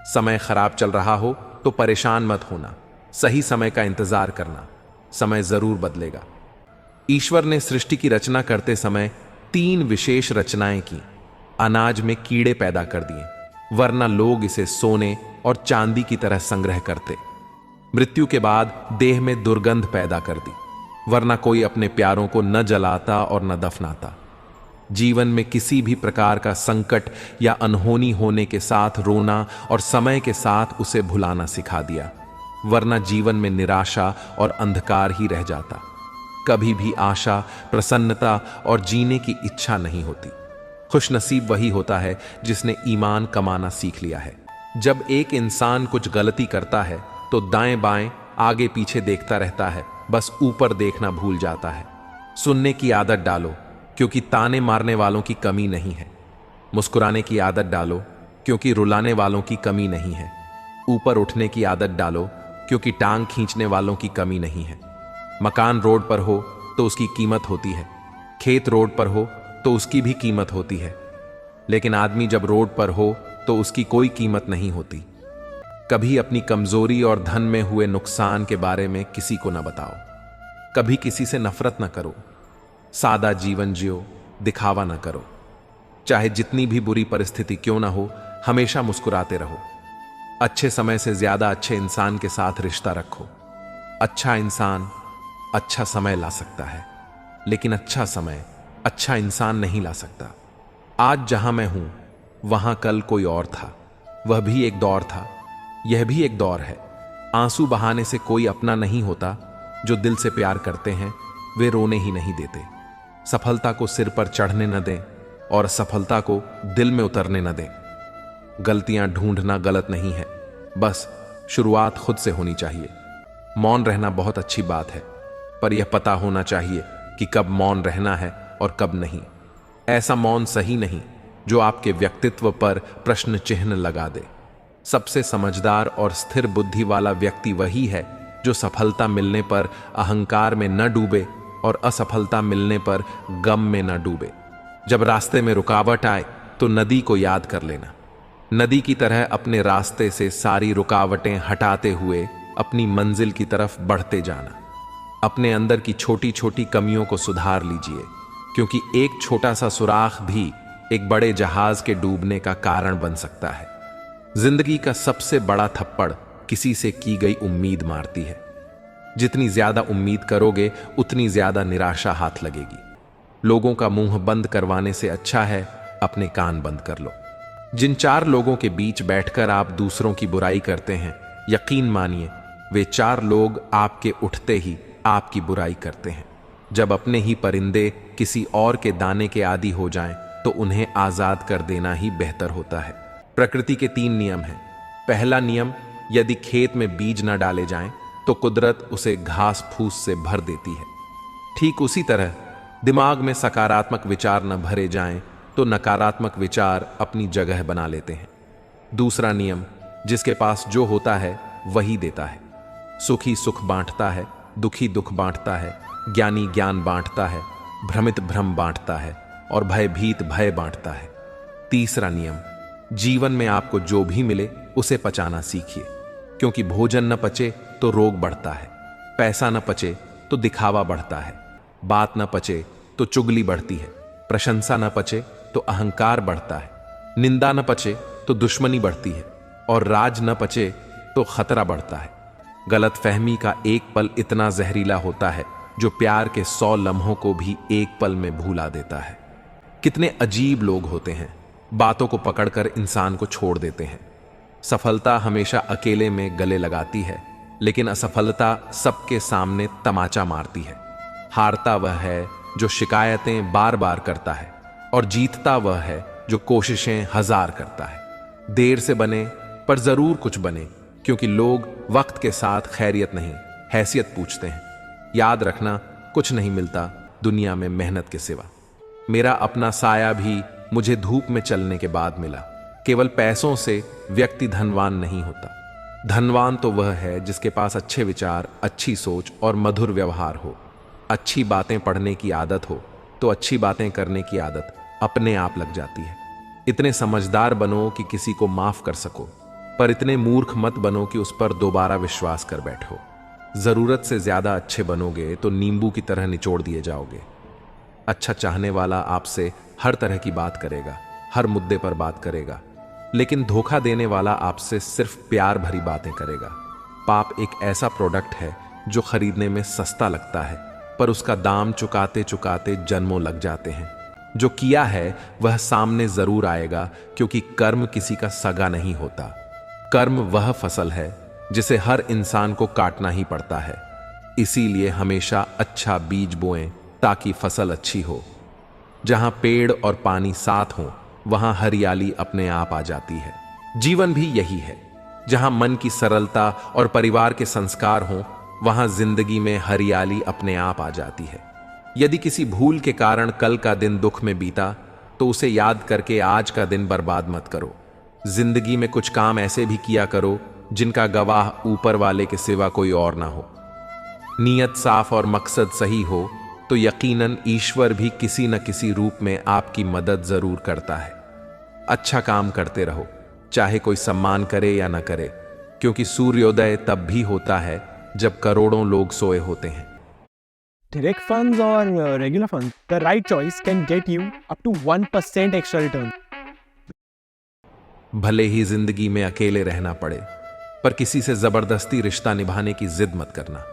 समय खराब चल रहा हो तो परेशान मत होना, सही समय का इंतजार करना, समय जरूर बदलेगा। ईश्वर ने सृष्टि की रचना करते समय 3 विशेष रचनाएं की। अनाज में कीड़े पैदा कर दिए, वरना लोग इसे सोने और चांदी की तरह संग्रह करते। मृत्यु के बाद देह में दुर्गंध पैदा कर दी, वरना कोई अपने प्यारों को न जलाता और न दफनाता। जीवन में किसी भी प्रकार का संकट या अनहोनी होने के साथ रोना और समय के साथ उसे भुलाना सिखा दिया, वरना जीवन में निराशा और अंधकार ही रह जाता। कभी भी आशा, प्रसन्नता और जीने की इच्छा नहीं होती। खुशनसीब वही होता है जिसने ईमान कमाना सीख लिया है। जब एक इंसान कुछ गलती करता है तो दाएं बाएं आगे पीछे देखता रहता है, बस ऊपर देखना भूल जाता है। सुनने की आदत डालो, क्योंकि ताने मारने वालों की कमी नहीं है। मुस्कुराने की आदत डालो, क्योंकि रुलाने वालों की कमी नहीं है। ऊपर उठने की आदत डालो, क्योंकि टांग खींचने वालों की कमी नहीं है। मकान रोड पर हो तो उसकी कीमत होती है, खेत रोड पर हो तो उसकी भी कीमत होती है, लेकिन आदमी जब रोड पर हो तो उसकी कोई कीमत नहीं होती। कभी अपनी कमजोरी और धन में हुए नुकसान के बारे में किसी को न बताओ। कभी किसी से नफरत न करो। सादा जीवन जियो, दिखावा न करो। चाहे जितनी भी बुरी परिस्थिति क्यों ना हो, हमेशा मुस्कुराते रहो। अच्छे समय से ज्यादा अच्छे इंसान के साथ रिश्ता रखो। अच्छा इंसान अच्छा समय ला सकता है, लेकिन अच्छा समय अच्छा इंसान नहीं ला सकता। आज जहां मैं हूं, वहां कल कोई और था। वह भी एक दौर था, यह भी एक दौर है। आंसू बहाने से कोई अपना नहीं होता। जो दिल से प्यार करते हैं वे रोने ही नहीं देते। सफलता को सिर पर चढ़ने न दें और असफलता को दिल में उतरने न दें। गलतियां ढूंढना गलत नहीं है, बस शुरुआत खुद से होनी चाहिए। मौन रहना बहुत अच्छी बात है, पर यह पता होना चाहिए कि कब मौन रहना है और कब नहीं। ऐसा मौन सही नहीं जो आपके व्यक्तित्व पर प्रश्न चिन्ह लगा दे। सबसे समझदार और स्थिर बुद्धि वाला व्यक्ति वही है जो सफलता मिलने पर अहंकार में न डूबे और असफलता मिलने पर गम में न डूबे। जब रास्ते में रुकावट आए तो नदी को याद कर लेना। नदी की तरह अपने रास्ते से सारी रुकावटें हटाते हुए अपनी मंजिल की तरफ बढ़ते जाना। अपने अंदर की छोटी छोटी कमियों को सुधार लीजिए, क्योंकि एक छोटा सा सुराख भी एक बड़े जहाज के डूबने का कारण बन सकता है। जिंदगी का सबसे बड़ा थप्पड़ किसी से की गई उम्मीद मारती है। जितनी ज्यादा उम्मीद करोगे उतनी ज्यादा निराशा हाथ लगेगी। लोगों का मुंह बंद करवाने से अच्छा है अपने कान बंद कर लो। जिन 4 लोगों के बीच बैठकर आप दूसरों की बुराई करते हैं, यकीन मानिए वे 4 लोग आपके उठते ही आपकी बुराई करते हैं। जब अपने ही परिंदे किसी और के दाने के आदी हो जाएं, तो उन्हें आजाद कर देना ही बेहतर होता है। प्रकृति के 3 नियम हैं। पहला नियम, यदि खेत में बीज न डाले जाएं, तो कुदरत उसे घास फूस से भर देती है। ठीक उसी तरह दिमाग में सकारात्मक विचार न भरे जाएं, तो नकारात्मक विचार अपनी जगह बना लेते हैं। दूसरा नियम, जिसके पास जो होता है वही देता है। सुखी सुख बांटता है, दुखी दुख बांटता है, ज्ञानी ज्ञान बांटता है, भ्रमित भ्रम बांटता है और भयभीत भय बांटता है। तीसरा नियम, जीवन में आपको जो भी मिले उसे पचाना सीखिए, क्योंकि भोजन न पचे तो रोग बढ़ता है, पैसा न पचे तो दिखावा बढ़ता है, बात न पचे तो चुगली बढ़ती है, प्रशंसा न पचे तो अहंकार बढ़ता है, निंदा न पचे तो दुश्मनी बढ़ती है और राज न पचे तो खतरा बढ़ता है। गलत फहमी का एक पल इतना जहरीला होता है जो प्यार के 100 लम्हों को भी एक पल में भूला देता है। कितने अजीब लोग होते हैं, बातों को पकड़कर इंसान को छोड़ देते हैं। सफलता हमेशा अकेले में गले लगाती है, लेकिन असफलता सबके सामने तमाचा मारती है। हारता वह है जो शिकायतें बार बार करता है और जीतता वह है जो कोशिशें 1000 करता है। देर से बने पर जरूर कुछ बने, क्योंकि लोग वक्त के साथ खैरियत नहीं हैसियत पूछते हैं। याद रखना, कुछ नहीं मिलता दुनिया में मेहनत के सिवा। मेरा अपना साया भी मुझे धूप में चलने के बाद मिला। केवल पैसों से व्यक्ति धनवान नहीं होता। धनवान तो वह है जिसके पास अच्छे विचार, अच्छी सोच और मधुर व्यवहार हो। अच्छी बातें पढ़ने की आदत हो तो अच्छी बातें करने की आदत अपने आप लग जाती है। इतने समझदार बनो कि किसी को माफ कर सको, पर इतने मूर्ख मत बनो कि उस पर दोबारा विश्वास कर बैठो। जरूरत से ज्यादा अच्छे बनोगे तो नींबू की तरह निचोड़ दिए जाओगे। अच्छा चाहने वाला आपसे हर तरह की बात करेगा, हर मुद्दे पर बात करेगा, लेकिन धोखा देने वाला आपसे सिर्फ प्यार भरी बातें करेगा। पाप एक ऐसा प्रोडक्ट है जो खरीदने में सस्ता लगता है, पर उसका दाम चुकाते चुकाते जन्मों लग जाते हैं। जो किया है वह सामने जरूर आएगा, क्योंकि कर्म किसी का सगा नहीं होता। कर्म वह फसल है जिसे हर इंसान को काटना ही पड़ता है। इसीलिए हमेशा अच्छा बीज बोएं ताकि फसल अच्छी हो। जहां पेड़ और पानी साथ हो वहां हरियाली अपने आप आ जाती है। जीवन भी यही है, जहां मन की सरलता और परिवार के संस्कार हों वहां जिंदगी में हरियाली अपने आप आ जाती है। यदि किसी भूल के कारण कल का दिन दुख में बीता तो उसे याद करके आज का दिन बर्बाद मत करो। जिंदगी में कुछ काम ऐसे भी किया करो जिनका गवाह ऊपर वाले के सिवा कोई और ना हो। नीयत साफ और मकसद सही हो तो यकीनन ईश्वर भी किसी न किसी रूप में आपकी मदद जरूर करता है। अच्छा काम करते रहो, चाहे कोई सम्मान करे या न करे, क्योंकि सूर्योदय तब भी होता है जब करोड़ों लोग सोए होते हैं। Direct funds or regular funds, the right choice can get you up to 1% extra return. भले ही जिंदगी में अकेले रहना पड़े, पर किसी से जबरदस्ती रिश्ता निभाने की जिद मत करना।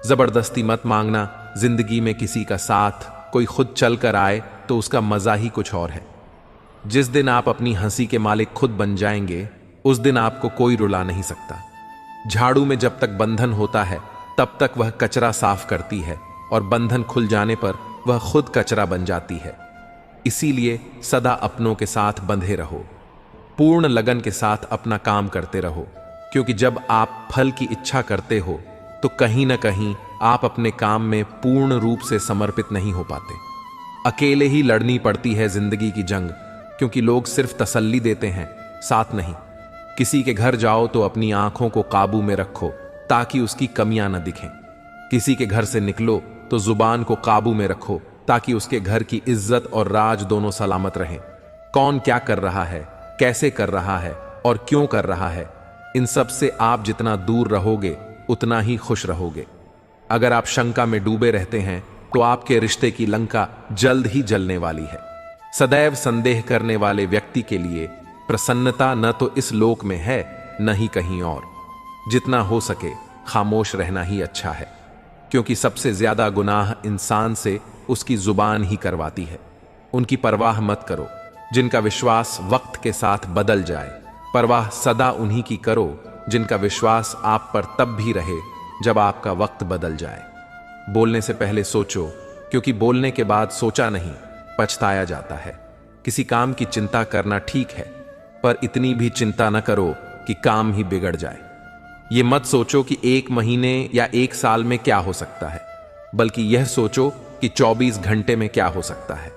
जबरदस्ती मत मांगना। जिंदगी में किसी का साथ कोई खुद चल कर आए तो उसका मजा ही कुछ और है। जिस दिन आप अपनी हंसी के मालिक खुद बन जाएंगे, उस दिन आपको कोई रुला नहीं सकता। झाड़ू में जब तक बंधन होता है तब तक वह कचरा साफ करती है, और बंधन खुल जाने पर वह खुद कचरा बन जाती है। इसीलिए सदा अपनों के साथ बंधे रहो, पूर्ण लगन के साथ अपना काम करते रहो, क्योंकि जब आप फल की इच्छा करते हो तो कहीं ना कहीं आप अपने काम में पूर्ण रूप से समर्पित नहीं हो पाते। अकेले ही लड़नी पड़ती है जिंदगी की जंग, क्योंकि लोग सिर्फ तसल्ली देते हैं, साथ नहीं। किसी के घर जाओ तो अपनी आंखों को काबू में रखो ताकि उसकी कमियां न दिखें। किसी के घर से निकलो तो जुबान को काबू में रखो ताकि उसके घर की इज्जत और राज दोनों सलामत रहें। कौन क्या कर रहा है, कैसे कर रहा है और क्यों कर रहा है, इन सब से आप जितना दूर रहोगे उतना ही खुश रहोगे। अगर आप शंका में डूबे रहते हैं तो आपके रिश्ते की लंका जल्द ही जलने वाली है। सदैव संदेह करने वाले व्यक्ति के लिए प्रसन्नता न तो इस लोक में है न ही कहीं और। जितना हो सके खामोश रहना ही अच्छा है, क्योंकि सबसे ज्यादा गुनाह इंसान से उसकी जुबान ही करवाती है। उनकी परवाह मत करो जिनका विश्वास वक्त के साथ बदल जाए। परवाह सदा उन्हीं की करो जिनका विश्वास आप पर तब भी रहे जब आपका वक्त बदल जाए। बोलने से पहले सोचो, क्योंकि बोलने के बाद सोचा नहीं पछताया जाता है। किसी काम की चिंता करना ठीक है, पर इतनी भी चिंता न करो कि काम ही बिगड़ जाए। ये मत सोचो कि 1 महीने या 1 साल में क्या हो सकता है, बल्कि यह सोचो कि 24 घंटे में क्या हो सकता है।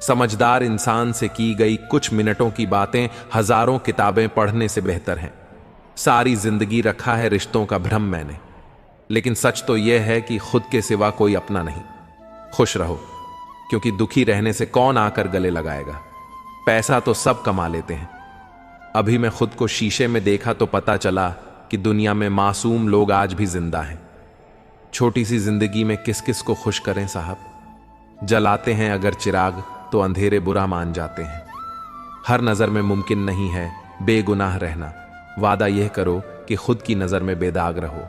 समझदार इंसान से की गई कुछ मिनटों की बातें हजारों किताबें पढ़ने से बेहतर हैं। सारी जिंदगी रखा है रिश्तों का भ्रम मैंने, लेकिन सच तो यह है कि खुद के सिवा कोई अपना नहीं। खुश रहो, क्योंकि दुखी रहने से कौन आकर गले लगाएगा। पैसा तो सब कमा लेते हैं। अभी मैं खुद को शीशे में देखा तो पता चला कि दुनिया में मासूम लोग आज भी जिंदा हैं। छोटी सी जिंदगी में किस किस को खुश करें साहब। जलाते हैं अगर चिराग तो अंधेरे बुरा मान जाते हैं। हर नजर में मुमकिन नहीं है बेगुनाह रहना। वादा यह करो कि खुद की नजर में बेदाग रहो।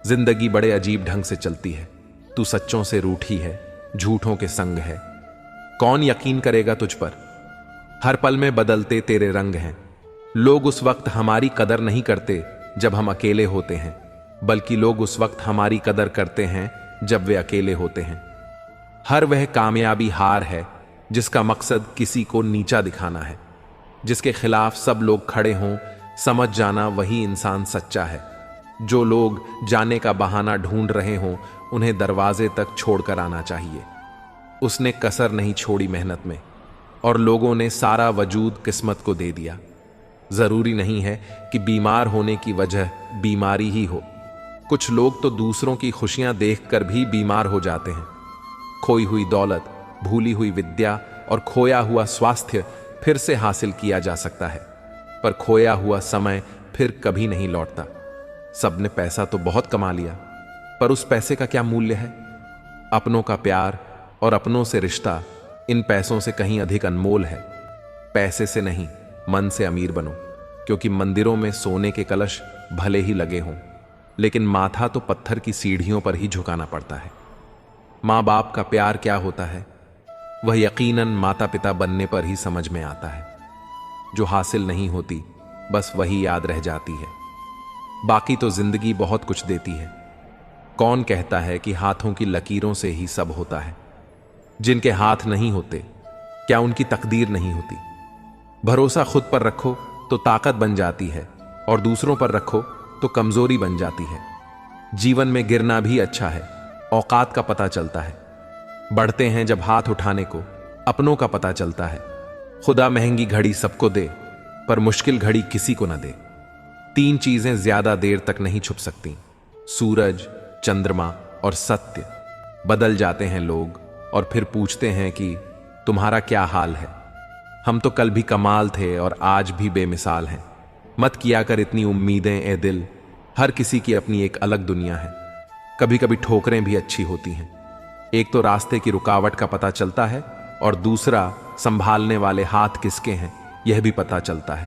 जिंदगी बड़े अजीब ढंग से चलती है। तू सच्चों से रूठी है, झूठों के संग है। कौन यकीन करेगा तुझ पर। हर पल में बदलते तेरे रंग हैं। लोग उस वक्त हमारी कदर नहीं करते जब हम अकेले होते हैं, बल्कि लोग उस वक्त हमारी कदर करते हैं जब वे अकेले होते हैं। हर वह कामयाबी हार है जिसका मकसद किसी को नीचा दिखाना है। जिसके खिलाफ सब लोग खड़े हों, समझ जाना वही इंसान सच्चा है। जो लोग जाने का बहाना ढूंढ रहे हों, उन्हें दरवाजे तक छोड़कर आना चाहिए। उसने कसर नहीं छोड़ी मेहनत में, और लोगों ने सारा वजूद किस्मत को दे दिया। जरूरी नहीं है कि बीमार होने की वजह बीमारी ही हो। कुछ लोग तो दूसरों की खुशियां देखकर भी बीमार हो जाते हैं। खोई हुई दौलत, भूली हुई विद्या और खोया हुआ स्वास्थ्य फिर से हासिल किया जा सकता है। पर खोया हुआ समय फिर कभी नहीं लौटता। सबने पैसा तो बहुत कमा लिया, पर उस पैसे का क्या मूल्य है? अपनों का प्यार और अपनों से रिश्ता इन पैसों से कहीं अधिक अनमोल है। पैसे से नहीं, मन से अमीर बनो, क्योंकि मंदिरों में सोने के कलश भले ही लगे हों, लेकिन माथा तो पत्थर की सीढ़ियों पर ही झुकाना पड़ता है। माँ बाप का प्यार क्या होता है, वह यकीनन माता पिता बनने पर ही समझ में आता है। जो हासिल नहीं होती, बस वही याद रह जाती है। बाकी तो जिंदगी बहुत कुछ देती है। कौन कहता है कि हाथों की लकीरों से ही सब होता है? जिनके हाथ नहीं होते, क्या उनकी तकदीर नहीं होती? भरोसा खुद पर रखो तो ताकत बन जाती है, और दूसरों पर रखो तो कमजोरी बन जाती है। जीवन में गिरना भी अच्छा है, औकात का पता चलता है। बढ़ते हैं जब हाथ उठाने को, अपनों का पता चलता है। खुदा महंगी घड़ी सबको दे, पर मुश्किल घड़ी किसी को न दे। 3 चीजें ज्यादा देर तक नहीं छुप सकती: सूरज, चंद्रमा और सत्य। बदल जाते हैं लोग और फिर पूछते हैं कि तुम्हारा क्या हाल है। हम तो कल भी कमाल थे और आज भी बेमिसाल हैं। मत किया कर इतनी उम्मीदें ए दिल, हर किसी की अपनी एक अलग दुनिया है। कभी कभी ठोकरें भी अच्छी होती हैं। एक तो रास्ते की रुकावट का पता चलता है, और दूसरा संभालने वाले हाथ किसके हैं यह भी पता चलता है।